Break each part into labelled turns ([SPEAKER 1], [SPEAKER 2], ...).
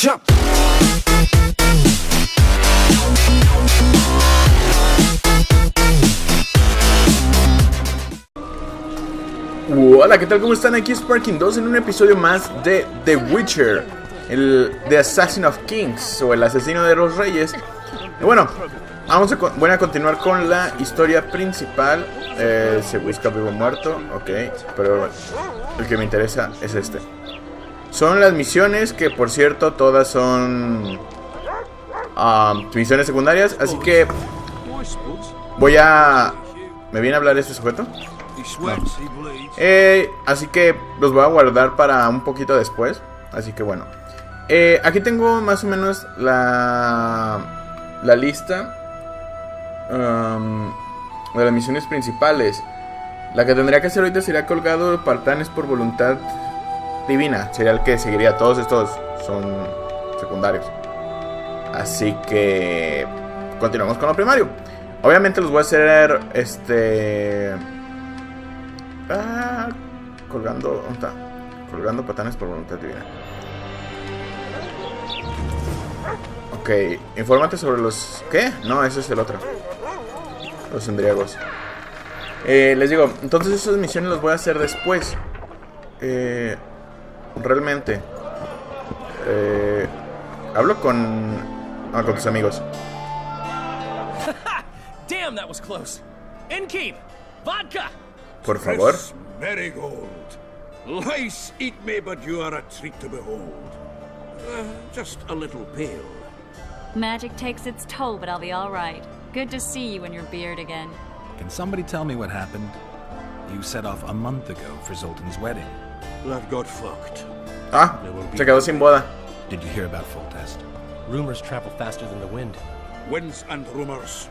[SPEAKER 1] Jump.
[SPEAKER 2] Hola, ¿qué tal? ¿Cómo están? Aquí es Sparking 2 en un episodio más de The Witcher, el The Assassin of Kings, o el asesino de los reyes. Y bueno, voy a continuar con la historia principal. Se busca vivo o muerto, ok, pero el que me interesa es este. Son las misiones, que por cierto todas son misiones secundarias, así que voy a... ¿Me viene a hablar este sujeto? No. Así que los voy a guardar para un poquito después. Así que bueno, aquí tengo más o menos la lista de las misiones principales. La que tendría que hacer ahorita sería colgado partanes por voluntad divina. Sería el que seguiría. Todos estos son secundarios. Así que continuamos con lo primario. Obviamente los voy a hacer colgando. ¿Dónde está? Colgando patanes por voluntad divina. Ok, infórmate sobre los... ¿Qué? No, ese es el otro. Los embriagos. Les digo, entonces esas misiones las voy a hacer después. Realmente hablo con tus amigos.
[SPEAKER 3] Damn, that was close. Innkeep, vodka.
[SPEAKER 2] Por favor.
[SPEAKER 4] Marigold. Lice eat me, but you are a treat to behold. Just a little pale.
[SPEAKER 5] Magic takes its toll, but I'll be all right. Good to see you and your beard again.
[SPEAKER 1] Can somebody tell me what happened? You set off a month ago for Zoltan's wedding.
[SPEAKER 4] That got fucked.
[SPEAKER 2] Se quedó sin boda.
[SPEAKER 1] Did you hear about Foltest?
[SPEAKER 3] Rumors travel faster than the wind.
[SPEAKER 4] Winds and rumors.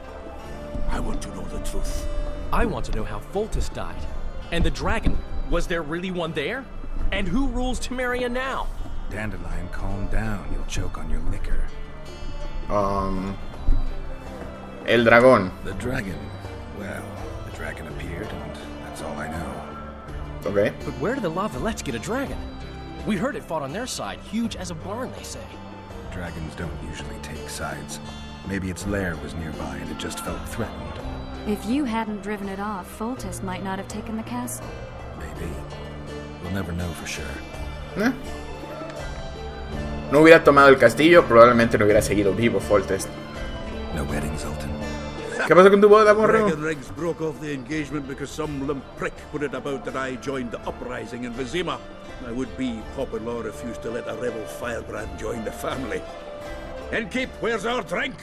[SPEAKER 4] I want to know the truth.
[SPEAKER 3] I want to know how Foltest died. And the dragon, was there really one there? And who rules Temeria now?
[SPEAKER 1] Dandelion, calm down. You'll choke on your liquor.
[SPEAKER 2] El dragón.
[SPEAKER 1] The dragon. Well, the dragon appeared, and that's all I know.
[SPEAKER 2] Okay.
[SPEAKER 3] But where did the Lavalettes get a dragon? We heard it fought on their side, huge as a barn, they say.
[SPEAKER 1] Dragons don't usually take sides. Maybe its lair was nearby and it just felt threatened.
[SPEAKER 5] If you hadn't driven it off, Foltest might not have taken the castle.
[SPEAKER 1] Maybe. We'll never know for sure.
[SPEAKER 2] No hubiera tomado el castillo, probablemente no hubiera seguido vivo Foltest.
[SPEAKER 1] No wedding, Zoltan.
[SPEAKER 2] ¿Qué pasó con tu boda, morro?
[SPEAKER 4] Dragon Riggs broke off the engagement because some limp prick put it about that I joined the uprising in Vizima. My would-be Popper-in-law refused to let a rebel firebrand join the family. Innkeep, where's our drink?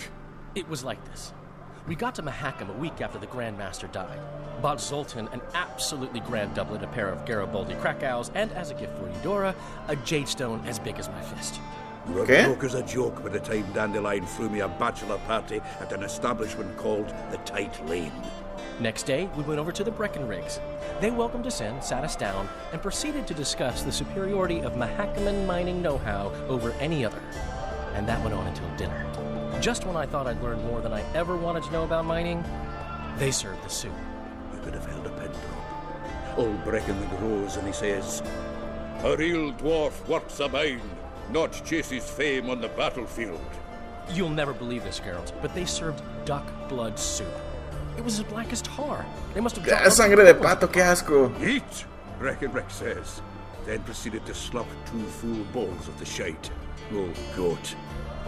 [SPEAKER 3] It was like this. We got to Mahakam a week after the Grand Master died. Bought Zoltan an absolutely grand doublet, a pair of Garibaldi Krakows, and as a gift for Eudora, a jade stone as big as my fist.
[SPEAKER 4] You were broke as a joke by the time Dandelion threw me a bachelor party at an establishment called the Tight Lane.
[SPEAKER 3] Next day, we went over to the Breckenriggs. They welcomed us in, sat us down, and proceeded to discuss the superiority of Mahakaman mining know-how over any other. And that went on until dinner. Just when I thought I'd learned more than I ever wanted to know about mining, they served the soup.
[SPEAKER 4] You could have held a pin drop. Old Brecken the grows and he says, a real dwarf works a mine, not chases fame on the battlefield.
[SPEAKER 3] You'll never believe this, Geralt, but they served duck blood soup. It was as black as tar. They must have dropped
[SPEAKER 2] Sangre de pato, qué asco.
[SPEAKER 4] Eat, Breckenrick says. Then proceeded to slop 2 full bowls of the shite. Oh, goat.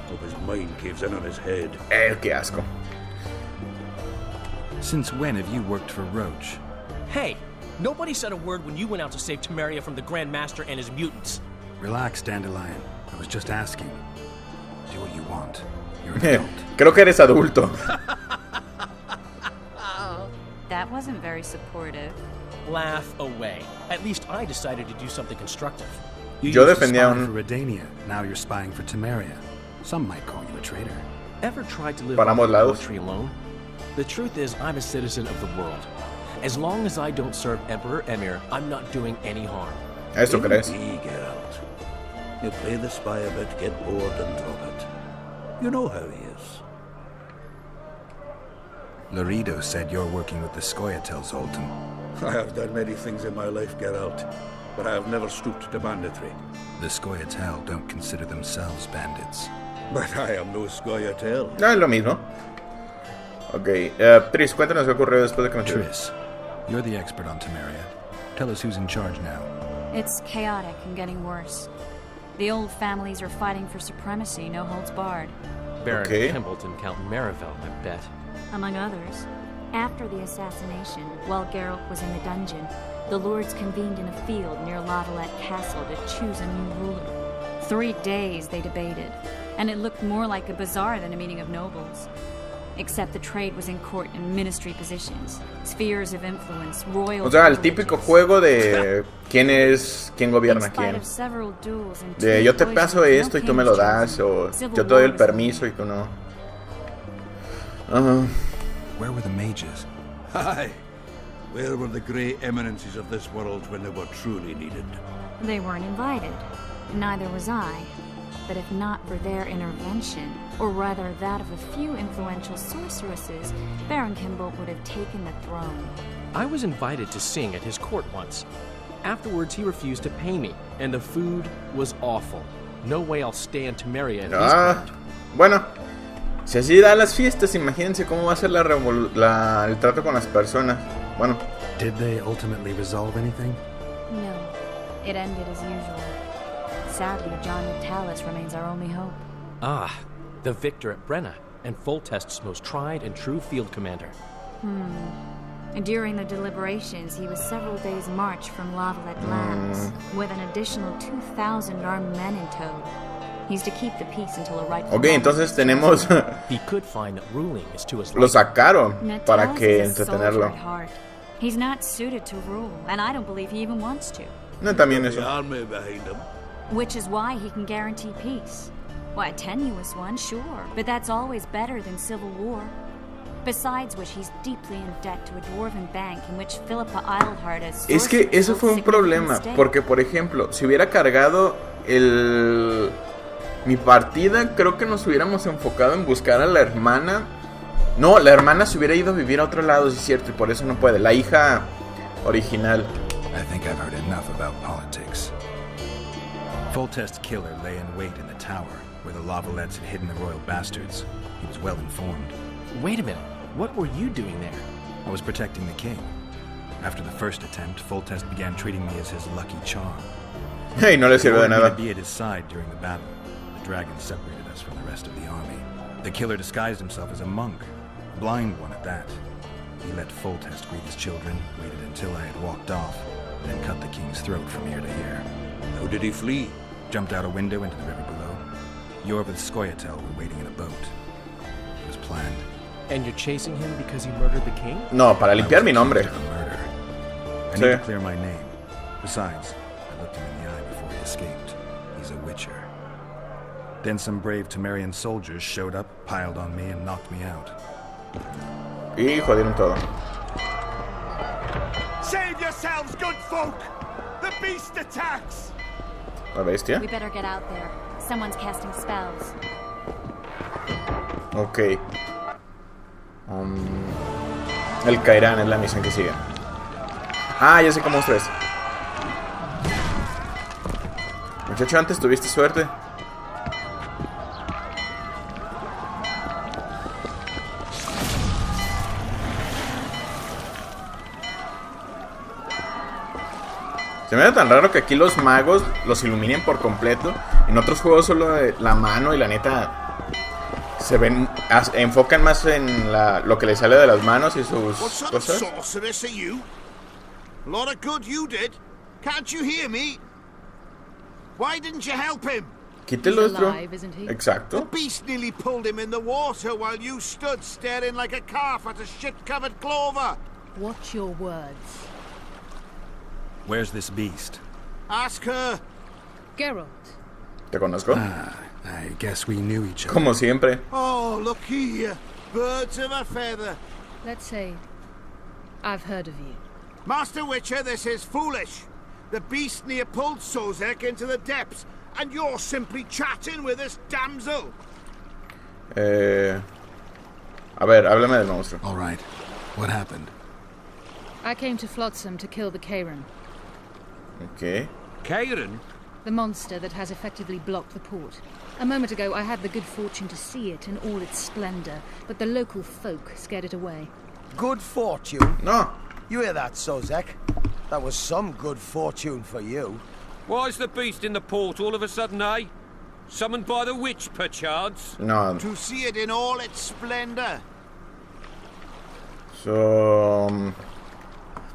[SPEAKER 4] Hope his mind caves in on his head.
[SPEAKER 2] Qué asco.
[SPEAKER 1] Since when have you worked for Roach?
[SPEAKER 3] Hey, nobody said a word when you went out to save Temeria from the Grand Master and his mutants.
[SPEAKER 1] Relax, Dandelion. I was just asking. Do what you want. You're an adult.
[SPEAKER 2] Creo que eres adulto.
[SPEAKER 5] That wasn't very supportive.
[SPEAKER 3] Laugh away. At least I decided to do something constructive.
[SPEAKER 1] You
[SPEAKER 2] Yo
[SPEAKER 1] used to
[SPEAKER 2] defendía
[SPEAKER 1] spy
[SPEAKER 2] un...
[SPEAKER 1] for Redania. Now you're spying for Temeria. Some might call you a traitor.
[SPEAKER 3] Ever tried to live
[SPEAKER 2] Para ambos
[SPEAKER 3] off
[SPEAKER 2] lados.
[SPEAKER 3] poetry alone? The truth is, I'm a citizen of the world. As long as I don't serve Emperor Emir, I'm not doing any harm.
[SPEAKER 2] Eso crees.
[SPEAKER 4] Maybe, Geralt. You play the spy a bit, get bored and drop it. You know how he is.
[SPEAKER 1] Laredo said you're working with the Scoia'tael, Zoltan.
[SPEAKER 4] I have done many things in my life, Geralt. but I have never stooped to banditry.
[SPEAKER 1] The Scoia'tael don't consider themselves bandits.
[SPEAKER 4] But I am no Scoia'tael.
[SPEAKER 2] No, es lo mismo. Ok, Tris, cuéntanos qué ocurrió después de que me tiré.
[SPEAKER 1] Tris, you're the expert on Temeria. Tell us who's in charge now.
[SPEAKER 5] It's chaotic and getting worse. The old families are fighting for supremacy, no holds barred.
[SPEAKER 3] Baron
[SPEAKER 2] Okay.
[SPEAKER 3] Kimbalt and Count Marivelle, I bet.
[SPEAKER 5] Among others. After the assassination, while Geralt was in the dungeon, the lords convened in a field near Lavalette Castle to choose a new ruler. 3 days they debated, and it looked more like a bazaar than a meeting of nobles. Except the trade was in court and ministry positions, spheres of influence, royal.
[SPEAKER 2] O sea, el típico juego de quién gobierna a quién. De yo te paso esto y tú me lo das, o yo te doy el permiso y tú no.
[SPEAKER 1] Where were the mages?
[SPEAKER 4] Aye. Where were the grey eminences of this world when they were truly needed?
[SPEAKER 5] They weren't invited. Neither was I. But if not for their intervention, or rather that of a few influential sorceresses, Baron Kimbalt would have taken the throne.
[SPEAKER 3] I was invited to sing at his court once. Afterwards, he refused to pay me, and the food was awful. No way I'll stay in Temeria at his court.
[SPEAKER 2] Bueno, si así da las fiestas, imagínense cómo va a ser el trato con las personas. Bueno.
[SPEAKER 1] Did they ultimately resolve anything?
[SPEAKER 5] No. It ended as usual. Sadly, John Natalis remains our only hope.
[SPEAKER 3] Ah, the victor at Brenna, and Foltest's most tried and true field commander.
[SPEAKER 5] During the deliberations, he was several days' march from Lavalette Lands, with an additional 2,000 armed men in tow. He's to keep the peace until a rightful
[SPEAKER 2] Ok, entonces tenemos...
[SPEAKER 3] He could find that ruling is to his
[SPEAKER 2] Lo sacaron
[SPEAKER 5] Natalis
[SPEAKER 2] para que
[SPEAKER 5] is a soldier
[SPEAKER 2] entretenerlo.
[SPEAKER 5] at heart. He's not suited to rule, and I don't believe he even wants to.
[SPEAKER 2] No, también
[SPEAKER 4] The
[SPEAKER 2] eso.
[SPEAKER 4] army behind him.
[SPEAKER 5] Which is why he can guarantee peace. Why, a tenuous one, sure, but that's always better than civil war. Besides which, he's deeply in debt to a dwarven bank in which Philippa Eilhart has...
[SPEAKER 2] Es que eso fue un problema, porque por ejemplo, si hubiera cargado mi partida, creo que nos hubiéramos enfocado en buscar a la hermana. No, la hermana se hubiera ido a vivir a otro lado, sí es cierto, y por eso no puede. La hija original.
[SPEAKER 1] I think I've heard enough about politics. Foltest's killer lay in wait in the tower, where the Lavalettes had hidden the royal bastards. He was well informed.
[SPEAKER 3] Wait a minute, what were you doing there?
[SPEAKER 1] I was protecting the king. After the first attempt, Foltest began treating me as his lucky charm.
[SPEAKER 2] Hey, no le sirve de
[SPEAKER 1] He ordered me
[SPEAKER 2] nada.
[SPEAKER 1] to be at his side during the battle. The dragon separated us from the rest of the army. The killer disguised himself as a monk, a blind one at that. He let Foltest greet his children, waited until I had walked off, then cut the king's throat from ear to ear.
[SPEAKER 4] How did he flee?
[SPEAKER 1] Jumped out a window into the river below. Yorv and Scoia'tael were waiting in a boat. It was planned.
[SPEAKER 3] And you're chasing him because he murdered the king?
[SPEAKER 2] No, para limpiar mi nombre.
[SPEAKER 1] A murder. I
[SPEAKER 2] Sí.
[SPEAKER 1] need to clear my name. Besides, I looked him in the eye before he escaped. He's a witcher. Then some brave Temerian soldiers showed up, piled on me, and knocked me out.
[SPEAKER 2] Y jodieron todo.
[SPEAKER 6] Save yourselves, good folk! The beast attacks!
[SPEAKER 2] La bestia.
[SPEAKER 5] We better get out there. Someone's casting spells.
[SPEAKER 2] Ok. El Cairán es la misión que sigue. Ah, ya sé cómo monstruo es. Muchacho, antes tuviste suerte. Se me da tan raro que aquí los magos los iluminen por completo. En otros juegos solo la mano y la neta se ven, enfocan más en lo que le sale de las manos y sus
[SPEAKER 6] What sort of
[SPEAKER 2] cosas.
[SPEAKER 6] sorceress are you? A lot of good you did. Can't you hear me? Why didn't you help him?
[SPEAKER 2] Quítelo
[SPEAKER 7] He's
[SPEAKER 2] otro.
[SPEAKER 7] alive, isn't he?
[SPEAKER 6] The
[SPEAKER 2] Exacto.
[SPEAKER 6] beast nearly pulled him in the water while you stood staring like a calf at a shit-covered clover.
[SPEAKER 7] Watch your words.
[SPEAKER 1] Where's this beast?
[SPEAKER 6] Ask her.
[SPEAKER 7] Geralt,
[SPEAKER 2] Te conozco.
[SPEAKER 1] I guess we knew each other.
[SPEAKER 2] Como siempre.
[SPEAKER 6] Oh, look here. Birds of a feather.
[SPEAKER 7] let's say I've heard of you.
[SPEAKER 6] Master Witcher, this is foolish. The beast near pulled Sozek into the depths, and you're simply chatting with this damsel.
[SPEAKER 2] A ver, háblame del monstruo.
[SPEAKER 1] All right. What happened?
[SPEAKER 7] I came to Flotsam to kill the Karen.
[SPEAKER 2] Ok.
[SPEAKER 4] Kieran?
[SPEAKER 7] The monster that has effectively blocked the port. A moment ago, I had the good fortune to see it in all its splendor, but the local folk scared it away.
[SPEAKER 8] Good fortune?
[SPEAKER 2] No.
[SPEAKER 8] You hear that, Sozek? That was some good fortune for you.
[SPEAKER 4] Why is the beast in the port all of a sudden, eh? Summoned by the witch, perchance?
[SPEAKER 2] No.
[SPEAKER 6] To see it in all its splendor.
[SPEAKER 2] So...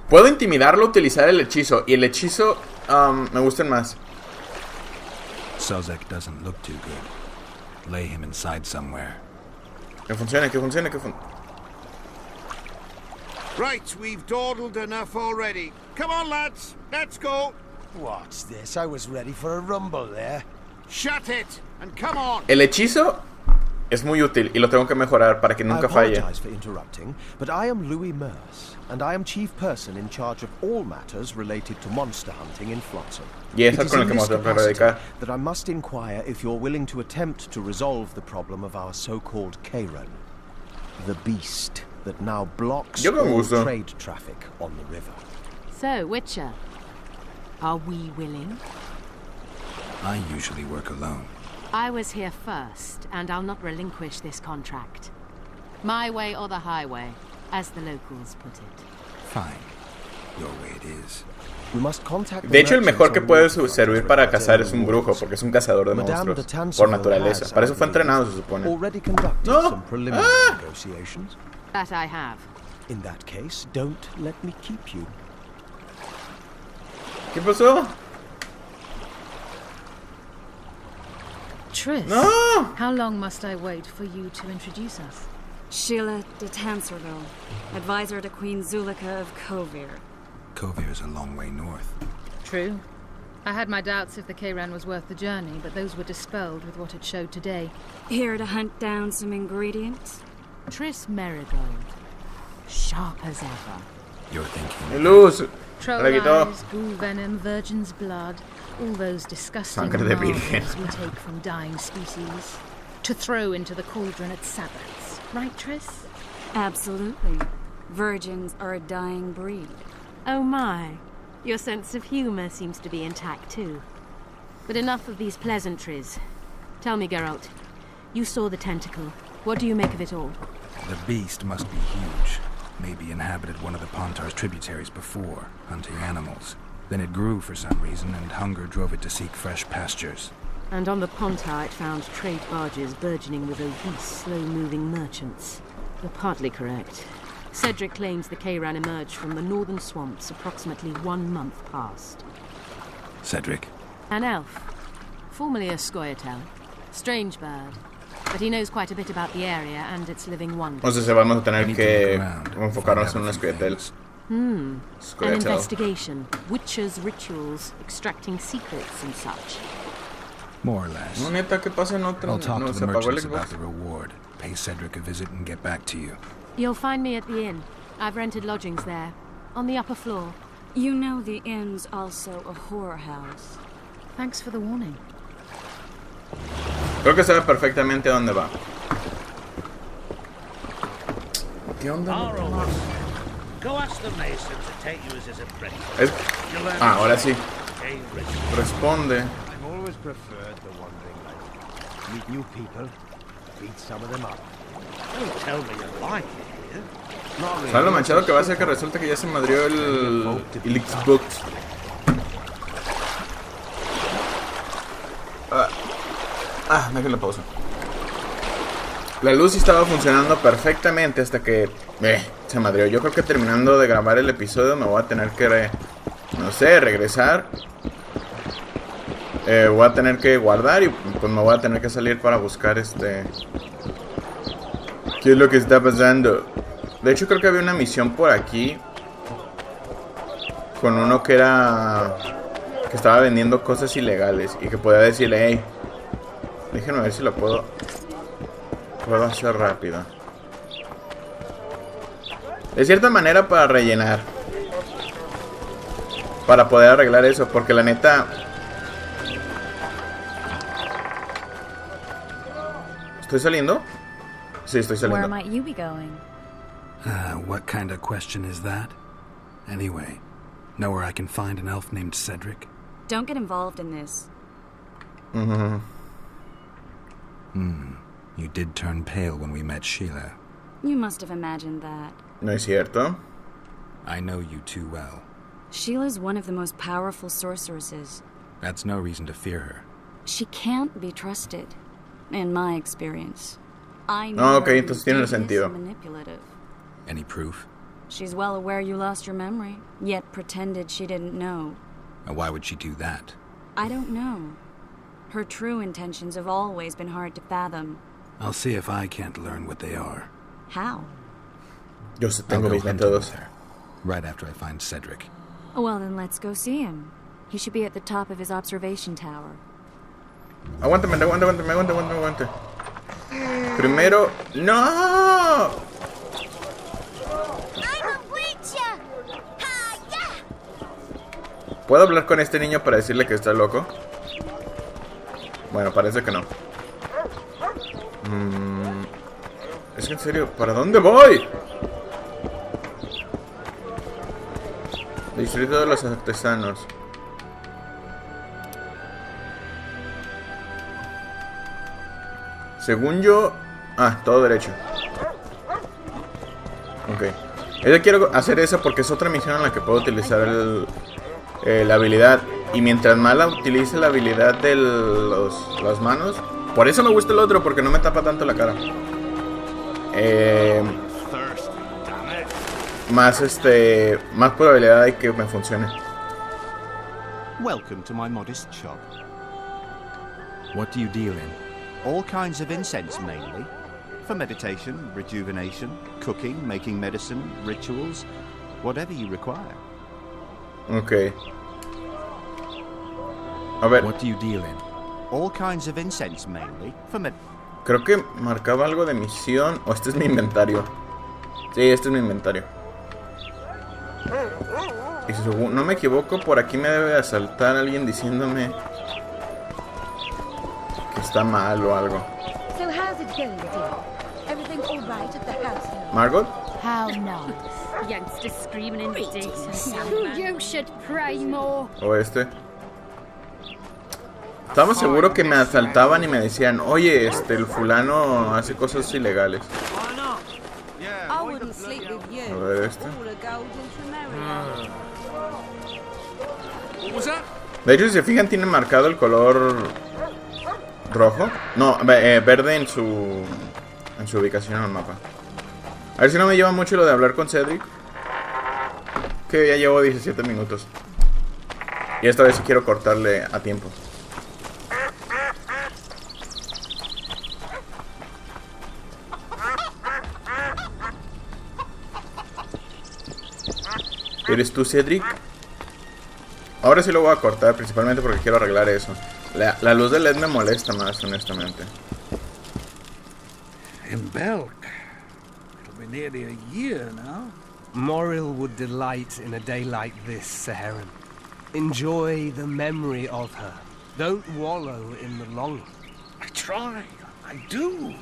[SPEAKER 2] puedo intimidarlo, utilizar el hechizo. Y el hechizo me gustan más.
[SPEAKER 1] Sozek doesn't look too good. Lay him inside somewhere.
[SPEAKER 2] Que funcione, que funcione, que funcione.
[SPEAKER 6] Right, we've dawdled enough already. Come on, lads, let's go.
[SPEAKER 8] What's this? I was ready for a rumble there.
[SPEAKER 6] Shut it, and come on.
[SPEAKER 2] El hechizo es muy útil y lo tengo que mejorar para que nunca falle.
[SPEAKER 9] I apologize for interrupting, but I am Louis Merce, and I am chief person in charge of all matters related to monster hunting in Flotsam.
[SPEAKER 2] Y esa es con el que me voy a dedicar.
[SPEAKER 9] That I must inquire if you're willing to attempt to resolve the problem of our so-called Kairon, the beast that now blocks all trade traffic on the river.
[SPEAKER 5] So, Witcher, are we willing?
[SPEAKER 1] I usually work alone.
[SPEAKER 5] I was here first, and I'll not relinquish this contract. My way or the highway, as the locals put it.
[SPEAKER 1] Fine. Your way it is.
[SPEAKER 9] We must contact
[SPEAKER 2] De hecho, el mejor que puede servir para cazar es un brujo, porque es un cazador de monstruos, por naturaleza. Para eso fue entrenado, se supone.
[SPEAKER 9] No. Negotiations.
[SPEAKER 5] That I have.
[SPEAKER 9] In that case, don't let me keep you.
[SPEAKER 2] ¿Qué pasó?
[SPEAKER 7] Triss,
[SPEAKER 2] no!
[SPEAKER 7] How long must I wait for you to introduce us?
[SPEAKER 5] Sheila de Tanserville, advisor to Queen Zulika of Kovir.
[SPEAKER 1] Kovir's a long way north.
[SPEAKER 7] True. I had my doubts if the Kairan was worth the journey, but those were dispelled with what it showed today.
[SPEAKER 5] Here to hunt down some ingredients? Triss Marigold. Sharp as ever.
[SPEAKER 1] You're thinking...
[SPEAKER 2] Luz.
[SPEAKER 7] Troll eyes, ghoul venom, virgin's blood, all those disgusting marvels we take from dying species to throw into the cauldron at Sabbaths. Right, Triss?
[SPEAKER 5] Absolutely. Virgins are a dying breed. Oh my. Your sense of humor seems to be intact too. But enough of these pleasantries. Tell me, Geralt. You saw the tentacle. What do you make of it all?
[SPEAKER 1] The beast must be huge. Maybe inhabited one of the Pontar's tributaries before, hunting animals. Then it grew for some reason, and hunger drove it to seek fresh pastures.
[SPEAKER 5] And on the Pontar it found trade barges burgeoning with obese, slow-moving merchants. You're partly correct. Cedric claims the Kairan emerged from the northern swamps approximately 1 month past.
[SPEAKER 1] Cedric?
[SPEAKER 5] An elf. Formerly a Scoia'tael. Strange bird. But he knows quite a bit about the area and its living wonders.
[SPEAKER 2] Entonces vamos a tener que enfocarnos en un Scoia'tael.
[SPEAKER 5] An investigation. Witches' rituals, extracting secrets and such.
[SPEAKER 1] More or less.
[SPEAKER 2] No, neta, ¿qué pasa en otra?
[SPEAKER 1] I'll talk to the merchants about the reward, pay Cedric a visit and get back to you.
[SPEAKER 5] You'll find me at the inn. I've rented lodgings there, on the upper floor. You know the inn's also a horror house.
[SPEAKER 7] Thanks for the warning.
[SPEAKER 2] Creo que sabe perfectamente dónde va. ¿Qué onda?
[SPEAKER 6] Go ask the mason to take you as a
[SPEAKER 2] Es... ahora sí. Responde.
[SPEAKER 9] I've always preferred the wandering life. Meet new people, beat some of them up.
[SPEAKER 6] Don't tell me you like it here.
[SPEAKER 2] ¿Sabes lo manchado que va a ser que resulta que ya se madrió el Xbox? Déjenle pausa. La luz sí estaba funcionando perfectamente hasta que se madrió. Yo creo que terminando de grabar el episodio me voy a tener que, no sé, regresar. Voy a tener que guardar y pues me voy a tener que salir para buscar ¿qué es lo que está pasando? De hecho creo que había una misión por aquí con uno que estaba vendiendo cosas ilegales y que podía decirle, hey, déjenme ver si lo puedo hacer rápido. De cierta manera para rellenar, para poder arreglar eso, porque la neta ¿estoy saliendo? Sí, estoy saliendo.
[SPEAKER 5] Where might you be going?
[SPEAKER 1] What kind of question is that? Anyway, Know where I can find an elf named Cedric?
[SPEAKER 5] Don't get involved in this.
[SPEAKER 1] You did turn pale when we met Sheila.
[SPEAKER 5] You must have imagined that.
[SPEAKER 2] No es cierto.
[SPEAKER 1] I know you too well.
[SPEAKER 5] Sheila's one of the most powerful sorceresses.
[SPEAKER 1] That's no reason to fear her.
[SPEAKER 5] She can't be trusted, in my experience. I know
[SPEAKER 2] okay, entonces tiene sentido.
[SPEAKER 5] Manipulative.
[SPEAKER 1] Any proof?
[SPEAKER 5] She's well aware you lost your memory, yet pretended she didn't know.
[SPEAKER 1] Why would she do that?
[SPEAKER 5] I don't know. Her true intentions have always been hard to fathom.
[SPEAKER 1] I'll see if I can't learn what they are.
[SPEAKER 5] How?
[SPEAKER 2] Yo tengo mis métodos.
[SPEAKER 1] Right after I find Cedric.
[SPEAKER 5] Well, then let's go see him. He should be at the top of his observation tower.
[SPEAKER 2] Aguántame. Primero... ¡No! ¿Puedo hablar con este niño para decirle que está loco? Bueno, parece que no. Es que en serio, ¿para dónde voy? Distrito de los artesanos. Según yo... todo derecho. Ok. Yo quiero hacer esa porque es otra misión en la que puedo utilizar la habilidad. Y mientras más la utilice la habilidad de las manos... Por eso me gusta el otro, porque no me tapa tanto la cara. Más probabilidad hay que me funcione.
[SPEAKER 10] Welcome to my modest shop.
[SPEAKER 1] What do you deal in?
[SPEAKER 10] All kinds of incense mainly. For meditation, rejuvenation, cooking, making medicine, rituals, whatever you require.
[SPEAKER 2] Okay. A ver.
[SPEAKER 1] What do you deal in?
[SPEAKER 10] All kinds of incense mainly. For
[SPEAKER 2] Creo que marcaba algo de misión. O este es mi inventario. Sí, este es mi inventario. Y si no me equivoco, por aquí me debe asaltar alguien diciéndome que está mal o algo. Margot?
[SPEAKER 7] How nice. Youngsters screaming in the distance. You should pray more.
[SPEAKER 2] O este. Estaba seguro que me asaltaban y me decían, oye, el fulano hace cosas ilegales. A ver este. De hecho, si se fijan, tiene marcado el color rojo. No, verde en su ubicación en el mapa. A ver si no me lleva mucho lo de hablar con Cedric. Que ya llevo 17 minutos. Y esta vez sí quiero cortarle a tiempo. ¿Eres tú, Cedric? Ahora sí lo voy a cortar, principalmente porque quiero arreglar eso. La luz de LED me molesta más, honestamente.
[SPEAKER 4] In Belk. It'll be nearly a year now.
[SPEAKER 11] Morrill would delight in a day like this, Saharan. Enjoy the memory of her. Don't wallow in the longing.
[SPEAKER 4] I try. I do.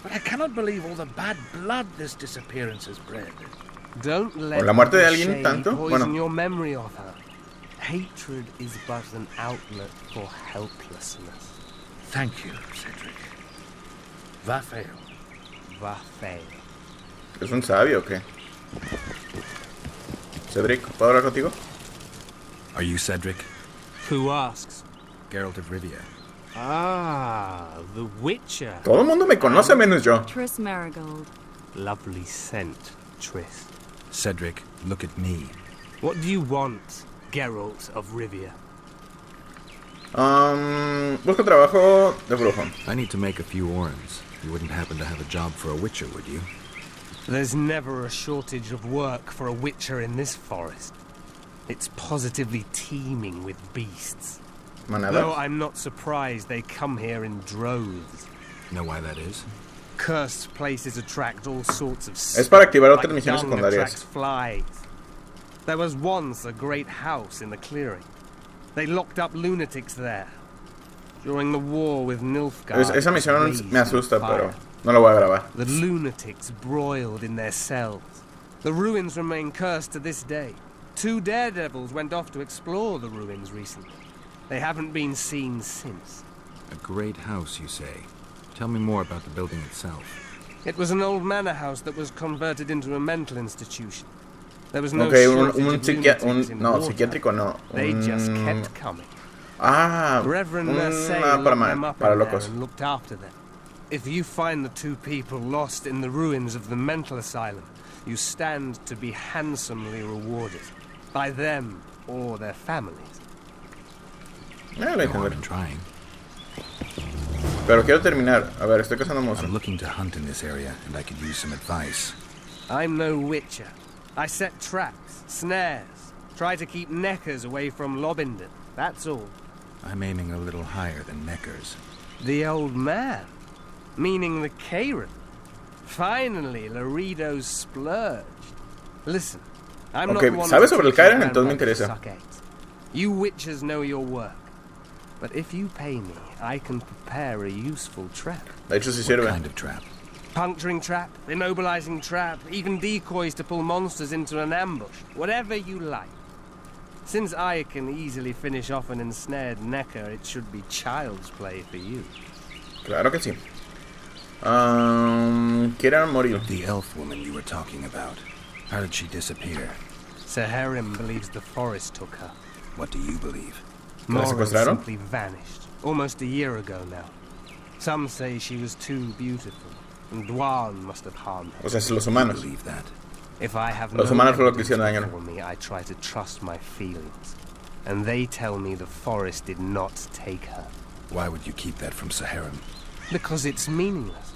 [SPEAKER 4] But I cannot believe all the bad blood this disappearance has bred.
[SPEAKER 11] Don't let
[SPEAKER 2] la muerte de alguien tanto.
[SPEAKER 11] Poison your memory of her. Hatred is but an outlet for helplessness.
[SPEAKER 4] Thank you, Cedric. Va fail.
[SPEAKER 11] Va fail.
[SPEAKER 2] ¿Es un sabio o qué? Cedric, ¿puedo hablar contigo?
[SPEAKER 1] Are you Cedric?
[SPEAKER 11] Who asks?
[SPEAKER 1] Geralt of Rivia.
[SPEAKER 11] Ah, the Witcher.
[SPEAKER 2] Todo el mundo me conoce menos yo.
[SPEAKER 5] Triss Marigold.
[SPEAKER 11] Lovely scent, Triss.
[SPEAKER 1] Cedric, look at me.
[SPEAKER 11] What do you want, Geralt of Rivia?
[SPEAKER 2] Busco trabajo de brujo.
[SPEAKER 1] I need to make a few orens. You wouldn't happen to have a job for a Witcher, would you?
[SPEAKER 11] There's never a shortage of work for a Witcher in this forest. It's positively teeming with beasts.
[SPEAKER 2] Manada.
[SPEAKER 11] Though I'm not surprised they come here in droves.
[SPEAKER 1] Know why that is?
[SPEAKER 11] Cursed places attract all sorts of
[SPEAKER 2] Es para activar otras
[SPEAKER 11] like
[SPEAKER 2] misiones
[SPEAKER 11] dung attracts
[SPEAKER 2] secundarias.
[SPEAKER 11] flies. There was once a great house in the clearing. They locked up lunatics there. During the war with Nilfgaard.
[SPEAKER 2] Esa misión me asusta, pero no lo voy a grabar.
[SPEAKER 11] The lunatics broiled in their cells. The ruins remain cursed to this day. 2 daredevils went off to explore the ruins recently. They haven't been seen since.
[SPEAKER 1] A great house, you say. Tell me more about the building itself.
[SPEAKER 11] It was an old manor house that was converted into a mental institution. There was no
[SPEAKER 2] psiquiátrico no.
[SPEAKER 11] They just kept coming.
[SPEAKER 2] Reverend para locos.
[SPEAKER 11] And looked after them. If you find the 2 people lost in the ruins of the mental asylum, you stand to be handsomely rewarded by them or their families.
[SPEAKER 2] Pero quiero terminar. A ver, estoy cazando mozo.
[SPEAKER 1] I'm looking to hunt in this area, and I could use some advice.
[SPEAKER 11] I'm no witcher. I set traps, snares, try to keep neckers away from Lobinden. That's all.
[SPEAKER 1] I'm aiming a little higher than neckers.
[SPEAKER 11] The old man, meaning the Karen. Finally, Laredo's splurged. Listen, I'm not one
[SPEAKER 2] ¿sabes sobre el Karen? Entonces me interesa.
[SPEAKER 11] You witchers know your work. But if you pay me, I can prepare a useful trap.
[SPEAKER 2] De hecho, sí sirve.
[SPEAKER 1] What kind of trap?
[SPEAKER 11] Puncturing trap, immobilizing trap, even decoys to pull monsters into an ambush. Whatever you like. Since I can easily finish off an ensnared necker, it should be child's play for you.
[SPEAKER 2] Claro que sí. Quiero morir.
[SPEAKER 1] The elf woman you were talking about. How did she disappear?
[SPEAKER 11] Saharim believes the forest took her.
[SPEAKER 1] What do you believe?
[SPEAKER 11] Mora simply vanished, almost a year ago now. Some say she was too beautiful, and Dwan must have harmed her.
[SPEAKER 2] O sea, los humanos.
[SPEAKER 11] Believe that. If I have
[SPEAKER 2] los humanos fue lo que hicieron daño.
[SPEAKER 11] For me, I try to trust my feelings, and they tell me the forest did not take her.
[SPEAKER 1] Why would you keep that from Saharim?
[SPEAKER 11] Because it's meaningless.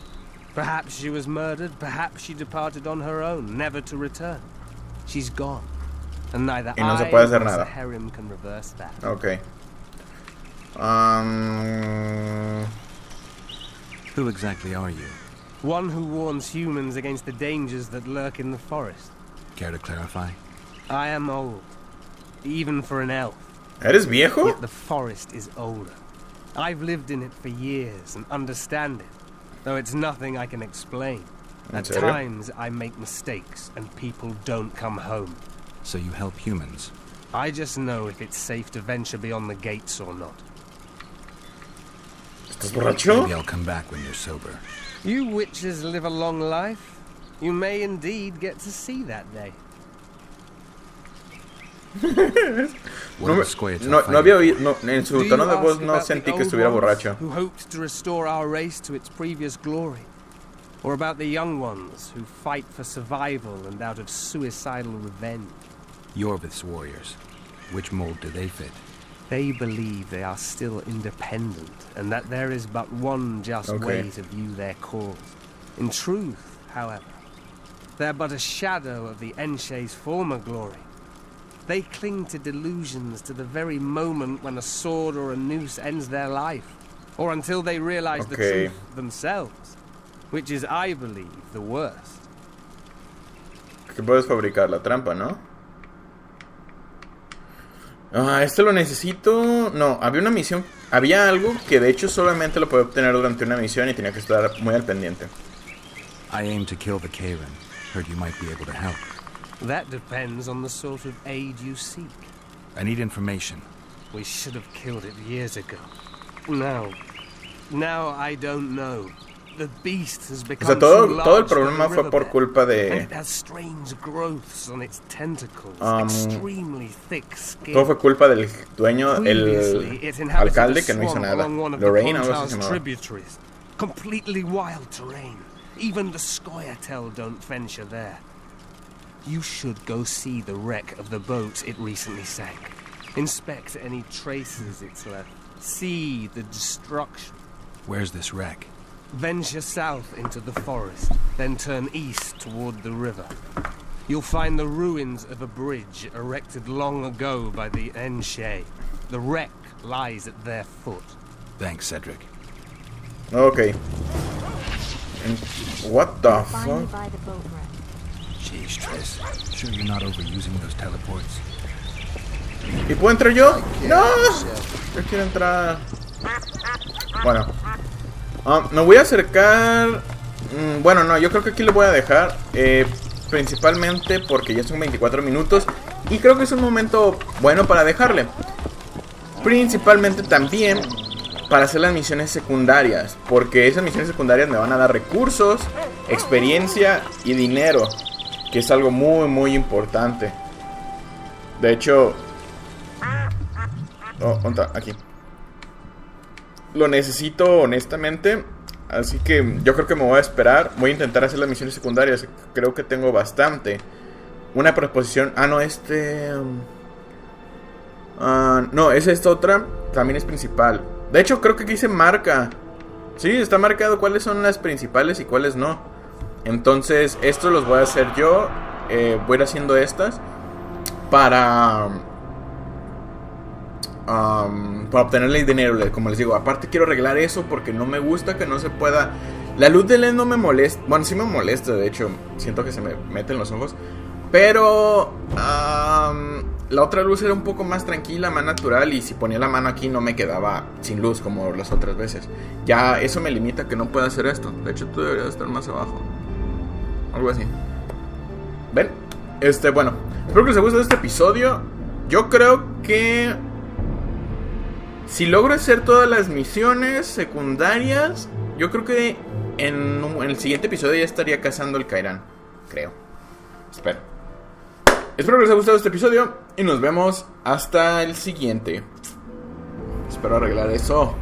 [SPEAKER 11] Perhaps she was murdered, perhaps she departed on her own, never to return. She's gone, and neither
[SPEAKER 2] no
[SPEAKER 11] I
[SPEAKER 2] nor
[SPEAKER 11] Saharim can reverse that.
[SPEAKER 2] Okay.
[SPEAKER 1] Who exactly are you?
[SPEAKER 11] One who warns humans against the dangers that lurk in the forest.
[SPEAKER 1] Care to clarify?
[SPEAKER 11] I am old, even for an elf.
[SPEAKER 2] ¿Eres viejo?
[SPEAKER 11] Yet the forest is older. I've lived in it for years and understand it, though it's nothing I can explain. At times I make mistakes and people don't come home.
[SPEAKER 1] So you help humans?
[SPEAKER 11] I just know if it's safe to venture beyond the gates or not.
[SPEAKER 2] ¿Estás borracho?
[SPEAKER 1] Maybe I'll come back when you're sober.
[SPEAKER 11] You witches live a long life. You may indeed get to see that day.
[SPEAKER 2] no había oído, en su tono de voz no sentí que estuviera borracho.
[SPEAKER 11] Who hoped to restore our race to its previous glory, or about the young ones who fight for survival and out of suicidal revenge.
[SPEAKER 1] Yorvith's warriors. Which mold do they fit?
[SPEAKER 11] They believe they are still independent, and that there is but one just way to view their cause. In truth, however, they're but a shadow of the Enche's former glory. They cling to delusions to the very moment when a sword or a noose ends their life, or until they realize the truth themselves, which is, I believe, the worst.
[SPEAKER 2] Que puedes fabricar la trampa, ¿no? Este lo necesito. No, había una misión. Había algo que de hecho solamente lo podía obtener durante una misión y tenía que estar muy al pendiente.
[SPEAKER 1] I aim to kill the Karen. Heard you might be able to help.
[SPEAKER 11] That depends on the sort of aid you seek.
[SPEAKER 1] I need information.
[SPEAKER 11] We should have killed it years ago. Now I don't know. The beast has become
[SPEAKER 2] todo el problema fue por culpa de...
[SPEAKER 11] It has strange growths on its tentacles, extremely thick skin.
[SPEAKER 2] Todo fue culpa del dueño, el alcalde, que no hizo nada. Lorraine, algo así se llamaba.
[SPEAKER 11] Completely wild terrain. Even the Scoia'tael don't venture there. You should go see the wreck of the boat it recently sank. Inspect any traces it's left. See the destruction.
[SPEAKER 1] Where's this wreck?
[SPEAKER 11] Venture south into the forest, then turn east toward the river. You'll find the ruins of a bridge erected long ago by the Enche. The wreck lies at their foot.
[SPEAKER 1] Thanks, Cedric.
[SPEAKER 2] Okay. What the fuck?
[SPEAKER 1] Jeez, Triss. Sure you're not overusing those teleports?
[SPEAKER 2] ¿Y puedo entrar yo? ¡No! Yo quiero entrar. Bueno. Me voy a acercar. Bueno, no, yo creo que aquí lo voy a dejar. Principalmente porque ya son 24 minutos. Y creo que es un momento bueno para dejarle. Principalmente también para hacer las misiones secundarias, porque esas misiones secundarias me van a dar recursos, experiencia y dinero, que es algo muy muy importante. De hecho, aquí lo necesito honestamente, así que yo creo que me voy a esperar. Voy a intentar hacer las misiones secundarias, creo que tengo bastante. Una preposición, no, no, es esta otra, también es principal. De hecho, creo que aquí se marca. Sí, está marcado cuáles son las principales y cuáles no. Entonces, estos los voy a hacer yo. Voy a ir haciendo estas para obtenerle el dinero. Como les digo, aparte quiero arreglar eso porque no me gusta que no se pueda. La luz de LED no me molesta. Bueno, sí me molesta, de hecho. Siento que se me mete en los ojos. Pero la otra luz era un poco más tranquila, más natural. Y si ponía la mano aquí no me quedaba sin luz como las otras veces. Ya eso me limita a que no pueda hacer esto. De hecho, tú deberías estar más abajo. Algo así. ¿Ven? Bueno, espero que les haya gustado este episodio. Yo creo que si logro hacer todas las misiones secundarias, yo creo que en el siguiente episodio ya estaría cazando el Cairán. Creo. Espero que les haya gustado este episodio y nos vemos hasta el siguiente. Espero arreglar eso.